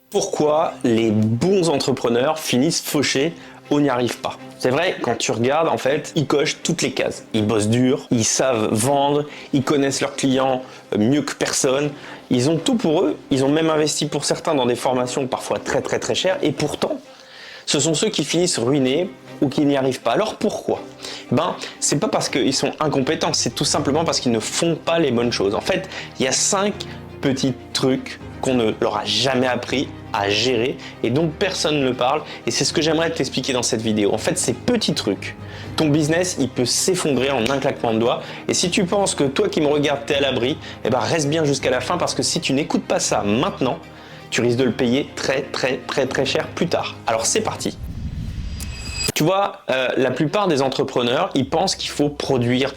Pourquoi les bons entrepreneurs finissent fauchés ou n'y arrivent pas? C'est vrai, quand tu regardes, en fait, ils cochent toutes les cases. Ils bossent dur, ils savent vendre, ils connaissent leurs clients mieux que personne. Ils ont tout pour eux. Ils ont même investi pour certains dans des formations parfois très chères. Et pourtant, ce sont ceux qui finissent ruinés ou qui n'y arrivent pas. Alors pourquoi? C'est pas parce qu'ils sont incompétents, c'est tout simplement parce qu'ils ne font pas les bonnes choses. En fait, il y a 5 petits trucs qu'on ne leur a jamais appris à gérer et dont personne ne parle, et c'est ce que j'aimerais t'expliquer dans cette vidéo. En fait, ces petits trucs, ton business, il peut s'effondrer en un claquement de doigts, et si tu penses que toi qui me regardes, t'es à l'abri, reste bien jusqu'à la fin, parce que si tu n'écoutes pas ça maintenant, tu risques de le payer très cher plus tard. Alors c'est parti. Tu vois, la plupart des entrepreneurs, ils pensent qu'il faut produire,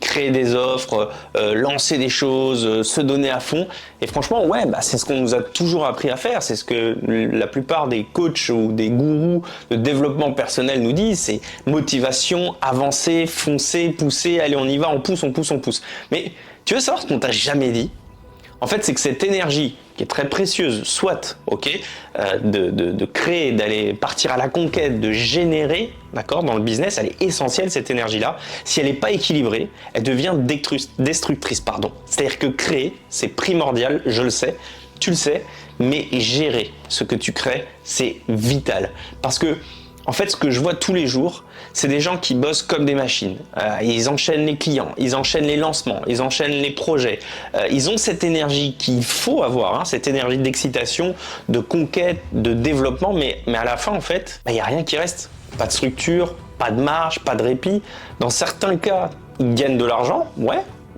créer des offres, lancer des choses, se donner à fond. Et franchement, c'est ce qu'on nous a toujours appris à faire. C'est ce que la plupart des coachs ou des gourous de développement personnel nous disent. C'est motivation, avancer, foncer, pousser, allez on y va, on pousse. Mais tu veux savoir ce qu'on t'a jamais dit? En fait, c'est que cette énergie qui est très précieuse, soit, de créer, d'aller partir à la conquête, de générer, d'accord, dans le business, elle est essentielle cette énergie-là. Si elle n'est pas équilibrée, elle devient destructrice, pardon. C'est-à-dire que créer, c'est primordial, je le sais, tu le sais, mais gérer ce que tu crées, c'est vital. Parce que, en fait, ce que je vois tous les jours, c'est des gens qui bossent comme des machines. Ils enchaînent les clients, ils enchaînent les lancements, ils enchaînent les projets. Ils ont cette énergie qu'il faut avoir, cette énergie d'excitation, de conquête, de développement, mais à la fin, en fait, il n'y a rien qui reste. Pas de structure, pas de marge, pas de répit. Dans certains cas, ils gagnent de l'argent,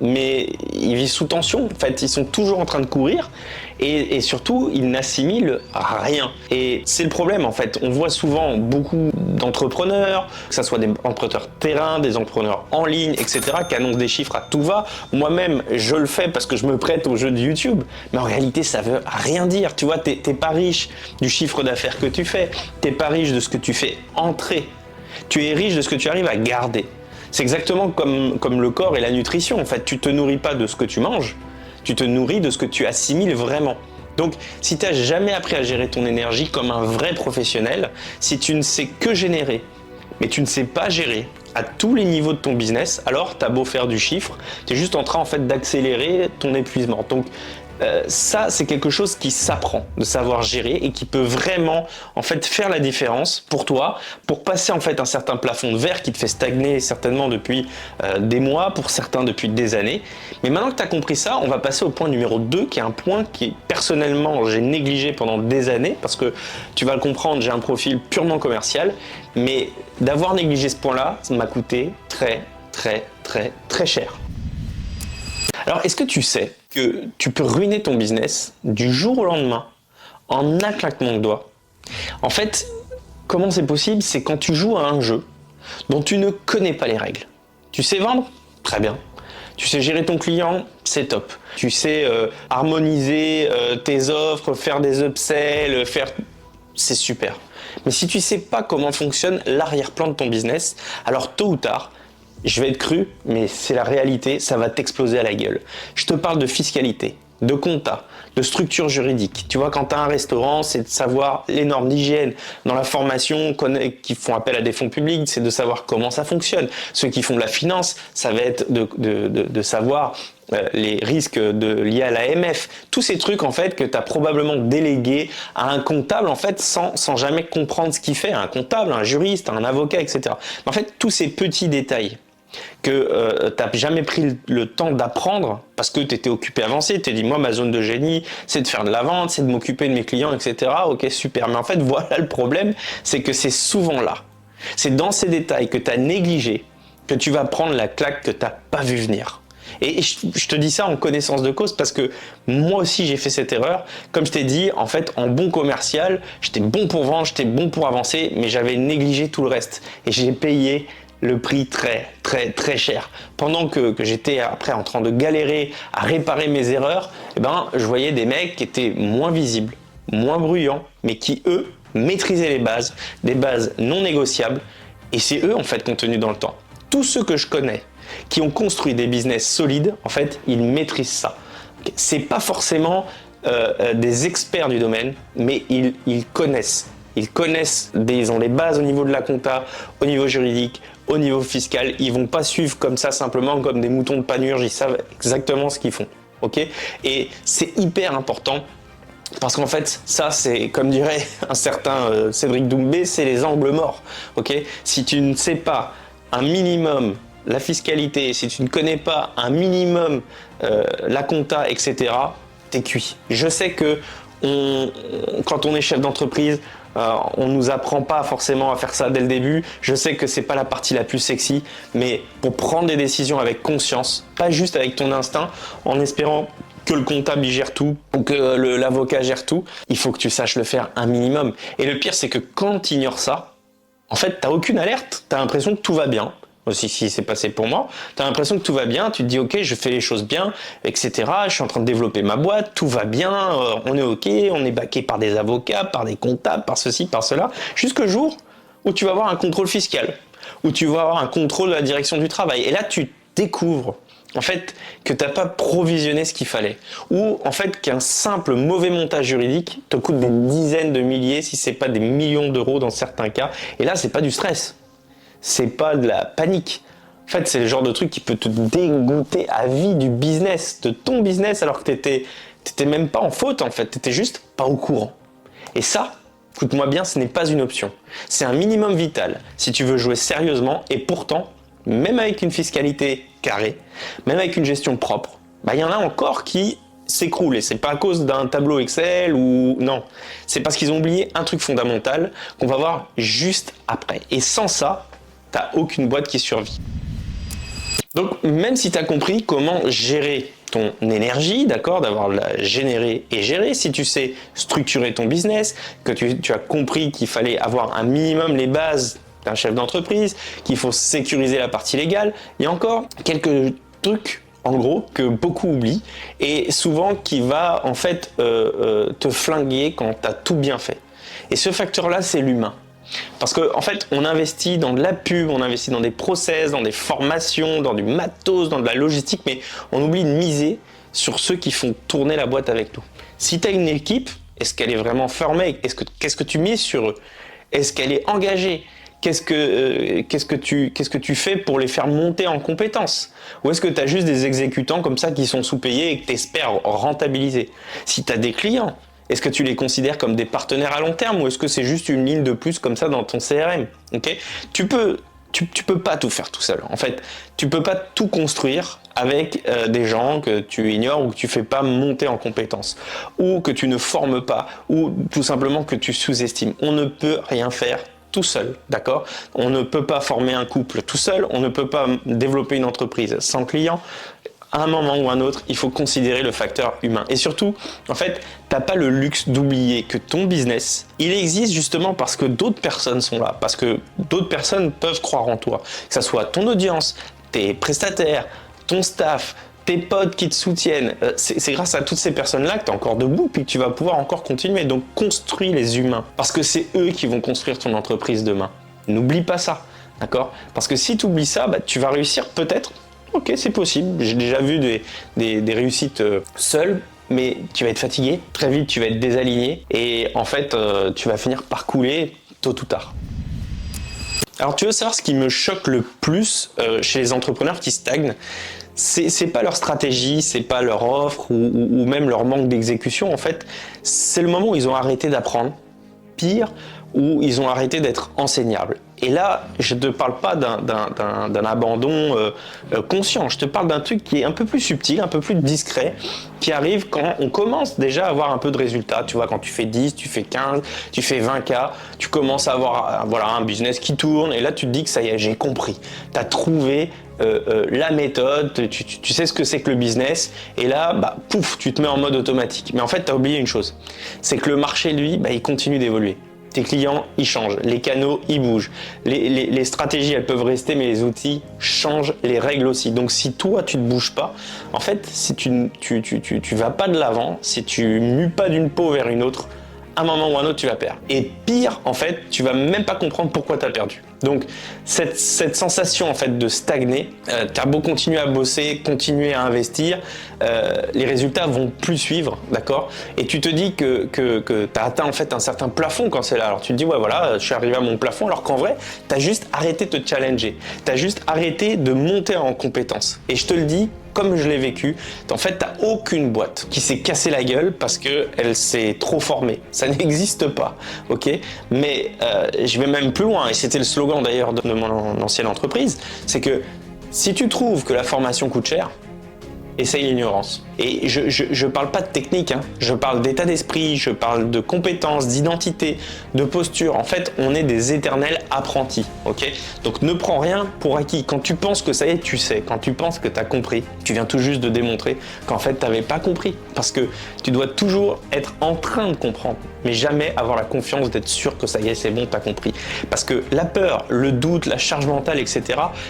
mais ils vivent sous tension. En fait, ils sont toujours en train de courir et surtout, ils n'assimilent rien. Et c'est le problème, en fait. On voit souvent beaucoup d'entrepreneurs, que ce soit des entrepreneurs terrain, des entrepreneurs en ligne, etc., qui annoncent des chiffres à tout va. Moi-même, je le fais parce que je me prête au jeu de YouTube. Mais en réalité, ça veut rien dire. Tu vois, t'es pas riche du chiffre d'affaires que tu fais. T'es pas riche de ce que tu fais entrer. Tu es riche de ce que tu arrives à garder. C'est exactement comme le corps et la nutrition. En fait, tu te nourris pas de ce que tu manges, tu te nourris de ce que tu assimiles vraiment. Donc, si tu n'as jamais appris à gérer ton énergie comme un vrai professionnel, si tu ne sais que générer, mais tu ne sais pas gérer à tous les niveaux de ton business, alors tu as beau faire du chiffre, tu es juste en train d'accélérer ton épuisement. Donc, ça, c'est quelque chose qui s'apprend, de savoir gérer et qui peut vraiment faire la différence pour toi, pour passer un certain plafond de verre qui te fait stagner certainement depuis des mois, pour certains depuis des années. Mais maintenant que tu as compris ça, on va passer au point numéro 2, qui est un point qui personnellement j'ai négligé pendant des années, parce que tu vas le comprendre, j'ai un profil purement commercial, mais d'avoir négligé ce point-là, ça m'a coûté très cher. Alors, est-ce que tu sais que tu peux ruiner ton business du jour au lendemain en un claquement de doigts? En fait, comment c'est possible? C'est quand tu joues à un jeu dont tu ne connais pas les règles. Tu sais vendre? Très bien. Tu sais gérer ton client? C'est top. Tu sais harmoniser tes offres, faire des upsells, c'est super. Mais si tu ne sais pas comment fonctionne l'arrière-plan de ton business, alors tôt ou tard, je vais être cru, mais c'est la réalité, ça va t'exploser à la gueule. Je te parle de fiscalité, de compta, de structure juridique. Tu vois, quand tu as un restaurant, c'est de savoir les normes d'hygiène. Dans la formation, qui font appel à des fonds publics, c'est de savoir comment ça fonctionne. Ceux qui font de la finance, ça va être de savoir les risques liés à l'AMF. Tous ces trucs que tu as probablement délégués à un comptable sans jamais comprendre ce qu'il fait, un comptable, un juriste, un avocat, etc. Mais tous ces petits détails que tu n'as jamais pris le temps d'apprendre parce que tu étais occupé à avancer, tu t'es dit moi ma zone de génie c'est de faire de la vente, c'est de m'occuper de mes clients, etc. Ok, super, mais voilà le problème, c'est que c'est souvent là, c'est dans ces détails que tu as négligé que tu vas prendre la claque que tu n'as pas vu venir. Et je te dis ça en connaissance de cause parce que moi aussi j'ai fait cette erreur. Comme je t'ai dit, en bon commercial, j'étais bon pour vendre, j'étais bon pour avancer, mais j'avais négligé tout le reste. Et j'ai payé le prix très cher. Pendant que j'étais après en train de galérer à réparer mes erreurs, je voyais des mecs qui étaient moins visibles, moins bruyants, mais qui eux maîtrisaient les bases, des bases non négociables. Et c'est eux qui ont tenu dans le temps. Tous ceux que je connais qui ont construit des business solides, ils maîtrisent ça. C'est pas forcément des experts du domaine, mais ils connaissent. Ils ont les bases au niveau de la compta, au niveau juridique, au niveau fiscal. Ils vont pas suivre comme ça simplement comme des moutons de panurge. Ils savent exactement ce qu'ils font. Ok ? Et c'est hyper important. Parce qu'en fait, ça, c'est, comme dirait un certain Cédric Doumbé, c'est les angles morts. Ok ? Si tu ne sais pas un minimum la fiscalité, si tu ne connais pas un minimum la compta, etc., t'es cuit. Je sais que quand on est chef d'entreprise, on nous apprend pas forcément à faire ça dès le début. Je sais que c'est pas la partie la plus sexy, mais pour prendre des décisions avec conscience, pas juste avec ton instinct, en espérant que le comptable y gère tout ou que l'avocat gère tout, il faut que tu saches le faire un minimum. Et le pire, c'est que quand tu ignores ça, en fait, t'as aucune alerte, t'as l'impression que tout va bien. Aussi, si c'est passé pour moi, t'as l'impression que tout va bien, tu te dis ok, je fais les choses bien, etc. Je suis en train de développer ma boîte, tout va bien, on est ok, on est backé par des avocats, par des comptables, par ceci, par cela, jusqu'au jour où tu vas avoir un contrôle fiscal, où tu vas avoir un contrôle de la direction du travail. Et là, tu découvres en fait que t'as pas provisionné ce qu'il fallait, ou en fait qu'un simple mauvais montage juridique te coûte des dizaines de milliers, si c'est pas des millions d'euros dans certains cas. Et là, c'est pas du stress. C'est pas de la panique. En fait, c'est le genre de truc qui peut te dégoûter à vie du business, de ton business, alors que t'étais même pas en faute, en fait. T'étais juste pas au courant. Et ça, écoute-moi bien, ce n'est pas une option. C'est un minimum vital si tu veux jouer sérieusement. Et pourtant, même avec une fiscalité carrée, même avec une gestion propre, il y en a encore qui s'écroulent. Et c'est pas à cause d'un tableau Excel ou non. C'est parce qu'ils ont oublié un truc fondamental qu'on va voir juste après. Et sans ça, t'as aucune boîte qui survit. Donc, même si tu as compris comment gérer ton énergie, d'accord, d'avoir la générer et gérer, si tu sais structurer ton business, que tu as compris qu'il fallait avoir un minimum les bases d'un chef d'entreprise, qu'il faut sécuriser la partie légale, il y a encore quelques trucs, en gros, que beaucoup oublient et souvent qui va en fait te flinguer quand tu as tout bien fait. Et ce facteur-là, c'est l'humain. Parce qu'en fait, on investit dans de la pub, on investit dans des process, dans des formations, dans du matos, dans de la logistique, mais on oublie de miser sur ceux qui font tourner la boîte avec nous. Si tu as une équipe, est-ce qu'elle est vraiment formée ? Qu'est-ce que tu mises sur eux ? Est-ce qu'elle est engagée ? Qu'est-ce que tu fais pour les faire monter en compétences ? Ou est-ce que tu as juste des exécutants comme ça qui sont sous-payés et que tu espères rentabiliser ? Si tu as des clients, est-ce que tu les considères comme des partenaires à long terme ou est-ce que c'est juste une ligne de plus comme ça dans ton CRM ? Okay ? Tu peux pas tout faire tout seul. En fait, tu peux pas tout construire avec des gens que tu ignores ou que tu fais pas monter en compétences ou que tu ne formes pas ou tout simplement que tu sous-estimes. On ne peut rien faire tout seul, d'accord ? On ne peut pas former un couple tout seul, on ne peut pas développer une entreprise sans clients. À un moment ou un autre, il faut considérer le facteur humain. Et surtout, en fait, t'as pas le luxe d'oublier que ton business, il existe justement parce que d'autres personnes sont là, parce que d'autres personnes peuvent croire en toi. Que ça soit ton audience, tes prestataires, ton staff, tes potes qui te soutiennent. C'est grâce à toutes ces personnes-là que tu es encore debout puis que tu vas pouvoir encore continuer. Donc, construis les humains parce que c'est eux qui vont construire ton entreprise demain. N'oublie pas ça, d'accord ? Parce que si tu oublies ça, tu vas réussir peut-être. Ok, c'est possible. J'ai déjà vu des réussites seules, mais tu vas être fatigué. Très vite, tu vas être désaligné. Et en fait, tu vas finir par couler tôt ou tard. Alors, tu veux savoir ce qui me choque le plus chez les entrepreneurs qui stagnent ? C'est pas leur stratégie, c'est pas leur offre ou même leur manque d'exécution. En fait, c'est le moment où ils ont arrêté d'apprendre. Pire, où ils ont arrêté d'être enseignables. Et là, je ne te parle pas d'un abandon conscient, je te parle d'un truc qui est un peu plus subtil, un peu plus discret, qui arrive quand on commence déjà à avoir un peu de résultats. Tu vois, quand tu fais 10, tu fais 15, tu fais 20K, tu commences à avoir un business qui tourne, et là tu te dis que ça y est, j'ai compris. Tu as trouvé la méthode, tu sais ce que c'est que le business, et là, pouf, tu te mets en mode automatique. Mais en fait, tu as oublié une chose, c'est que le marché, lui, il continue d'évoluer. Tes clients, ils changent, les canaux, ils bougent, les stratégies, elles peuvent rester, mais les outils changent, les règles aussi. Donc si toi, tu ne te bouges pas, en fait, si tu vas pas de l'avant, si tu mues pas d'une peau vers une autre, un moment ou un autre, tu vas perdre. Et pire, en fait, tu vas même pas comprendre pourquoi tu as perdu. Donc, cette sensation en fait de stagner, tu as beau continuer à bosser, continuer à investir, les résultats vont plus suivre, d'accord? Et tu te dis que tu as atteint en fait un certain plafond quand c'est là. Alors tu te dis, ouais voilà, je suis arrivé à mon plafond, alors qu'en vrai, tu as juste arrêté de te challenger. Tu as juste arrêté de monter en compétence. Et je te le dis, comme je l'ai vécu, en fait, t'as aucune boîte qui s'est cassée la gueule parce qu'elle s'est trop formée. Ça n'existe pas, ok? Mais je vais même plus loin, et c'était le slogan d'ailleurs de mon ancienne entreprise, c'est que si tu trouves que la formation coûte cher, essaye l'ignorance. Et je parle pas de technique, hein. Je parle d'état d'esprit, je parle de compétences, d'identité, de posture. En fait, on est des éternels apprentis, ok? Donc ne prends rien pour acquis. Quand tu penses que ça y est, tu sais. Quand tu penses que tu as compris, tu viens tout juste de démontrer qu'en fait, tu n'avais pas compris. Parce que tu dois toujours être en train de comprendre, mais jamais avoir la confiance d'être sûr que ça y est, c'est bon, tu as compris. Parce que la peur, le doute, la charge mentale, etc.,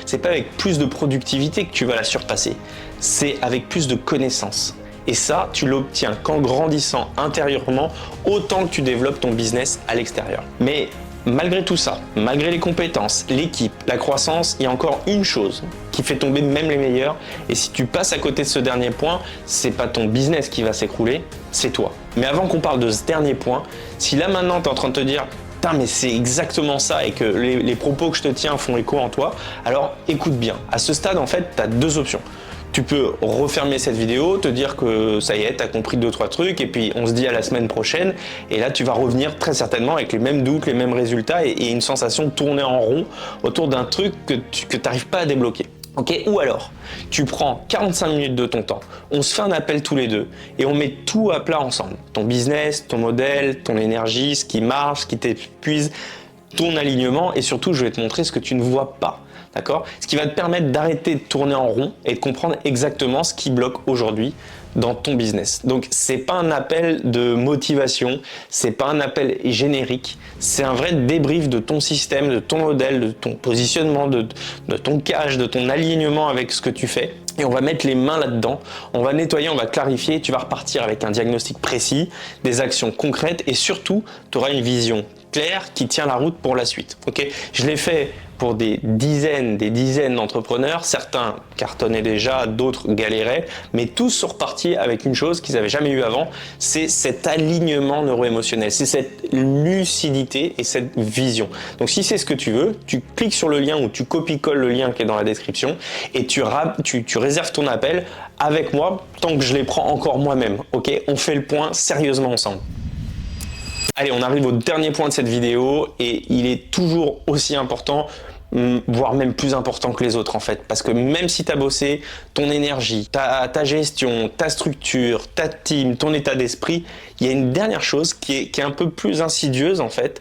c'est pas avec plus de productivité que tu vas la surpasser. C'est avec plus de connaissances. Et ça, tu l'obtiens qu'en grandissant intérieurement autant que tu développes ton business à l'extérieur. Mais malgré tout ça, malgré les compétences, l'équipe, la croissance, il y a encore une chose qui fait tomber même les meilleurs. Et si tu passes à côté de ce dernier point, c'est pas ton business qui va s'écrouler, c'est toi. Mais avant qu'on parle de ce dernier point, si là maintenant tu es en train de te dire « mais c'est exactement ça » et que les propos que je te tiens font écho en toi, alors écoute bien. À ce stade, en fait, tu as deux options. Tu peux refermer cette vidéo, te dire que ça y est, tu as compris 2-3 trucs et puis on se dit à la semaine prochaine et là tu vas revenir très certainement avec les mêmes doutes, les mêmes résultats et une sensation de tourner en rond autour d'un truc que tu n'arrives pas à débloquer. Ok, ou alors, tu prends 45 minutes de ton temps, on se fait un appel tous les deux et on met tout à plat ensemble. Ton business, ton modèle, ton énergie, ce qui marche, ce qui t'épuise, ton alignement et surtout je vais te montrer ce que tu ne vois pas. D'accord? Ce qui va te permettre d'arrêter de tourner en rond et de comprendre exactement ce qui bloque aujourd'hui dans ton business. Donc c'est pas un appel de motivation, c'est pas un appel générique, c'est un vrai débrief de ton système, de ton modèle, de ton positionnement, de ton cash, de ton alignement avec ce que tu fais. Et on va mettre les mains là-dedans, on va nettoyer, on va clarifier, tu vas repartir avec un diagnostic précis, des actions concrètes et surtout, tu auras une vision claire qui tient la route pour la suite. Okay? Je l'ai fait pour des dizaines d'entrepreneurs, certains cartonnaient déjà, d'autres galéraient, mais tous sont repartis avec une chose qu'ils n'avaient jamais eu avant, c'est cet alignement neuro-émotionnel, c'est cette lucidité et cette vision. Donc si c'est ce que tu veux, tu cliques sur le lien ou tu copies-colles le lien qui est dans la description et tu réserves ton appel avec moi tant que je les prends encore moi-même. Ok, on fait le point sérieusement ensemble. Allez, on arrive au dernier point de cette vidéo et il est toujours aussi important, voire même plus important que les autres en fait. Parce que même si tu as bossé ton énergie, ta gestion, ta structure, ta team, ton état d'esprit, il y a une dernière chose qui est un peu plus insidieuse en fait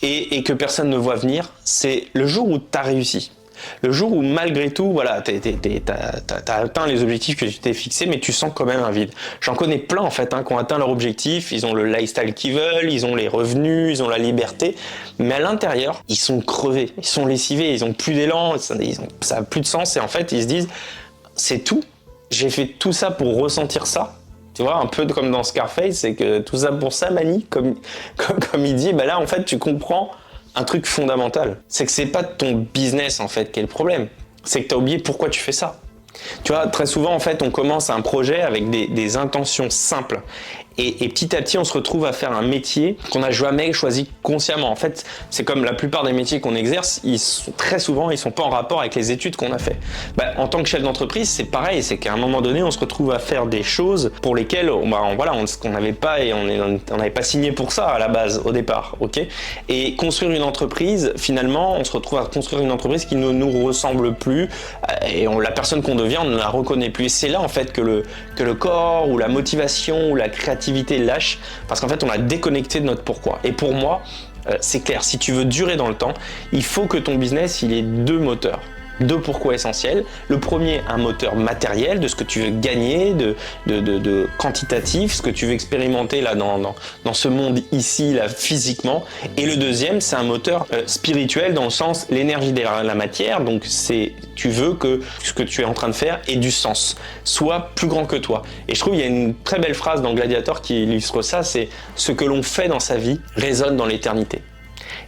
et que personne ne voit venir, c'est le jour où tu as réussi. Le jour où malgré tout, voilà, t'as atteint les objectifs que tu t'es fixés, mais tu sens quand même un vide. J'en connais plein en fait qui ont atteint leur objectif, ils ont le lifestyle qu'ils veulent, ils ont les revenus, ils ont la liberté, mais à l'intérieur, ils sont crevés, ils sont lessivés, ils ont plus d'élan, ça a plus de sens et en fait ils se disent c'est tout, j'ai fait tout ça pour ressentir ça. Tu vois, un peu comme dans Scarface, c'est que tout ça pour ça, Manny, comme il dit, bah là en fait tu comprends un truc fondamental, c'est que c'est pas ton business en fait qui est le problème, c'est que tu as oublié pourquoi tu fais ça. Tu vois, très souvent en fait on commence un projet avec des intentions simples et petit à petit on se retrouve à faire un métier qu'on n'a jamais choisi consciemment. En fait c'est comme la plupart des métiers qu'on exerce, très souvent ils sont pas en rapport avec les études qu'on a fait. En tant que chef d'entreprise c'est pareil, c'est qu'à un moment donné on se retrouve à faire des choses pour lesquelles on n'avait pas et on n'avait pas signé pour ça à la base au départ, ok. Et construire une entreprise, finalement on se retrouve à construire une entreprise qui ne nous ressemble plus et la personne qu'on devient on ne la reconnaît plus. Et c'est là en fait que le corps ou la motivation ou la créativité lâche parce qu'en fait on a déconnecté de notre pourquoi. Et pour moi c'est clair, si tu veux durer dans le temps, il faut que ton business il ait deux moteurs. deux pourquoi essentiels. Le premier, un moteur matériel de ce que tu veux gagner, de quantitatif, ce que tu veux expérimenter là dans ce monde ici, là physiquement. Et le deuxième, c'est un moteur spirituel dans le sens l'énergie derrière la matière. Donc tu veux que ce que tu es en train de faire ait du sens, soit plus grand que toi. Et je trouve qu'il y a une très belle phrase dans Gladiator qui illustre ça, c'est ce que l'on fait dans sa vie résonne dans l'éternité.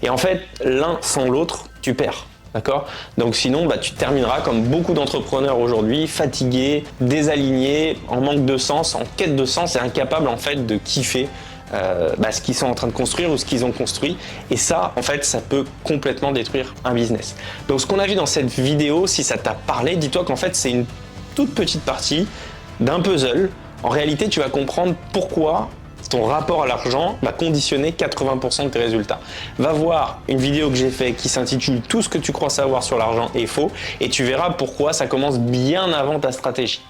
Et en fait, l'un sans l'autre, tu perds. D'accord ? Donc sinon, tu termineras comme beaucoup d'entrepreneurs aujourd'hui, fatigués, désalignés, en manque de sens, en quête de sens et incapables en fait de kiffer ce qu'ils sont en train de construire ou ce qu'ils ont construit. Et ça, en fait, ça peut complètement détruire un business. Donc ce qu'on a vu dans cette vidéo, si ça t'a parlé, dis-toi qu'en fait, c'est une toute petite partie d'un puzzle. En réalité, tu vas comprendre pourquoi ton rapport à l'argent va conditionner 80% de tes résultats. Va voir une vidéo que j'ai faite qui s'intitule « Tout ce que tu crois savoir sur l'argent est faux » et tu verras pourquoi ça commence bien avant ta stratégie.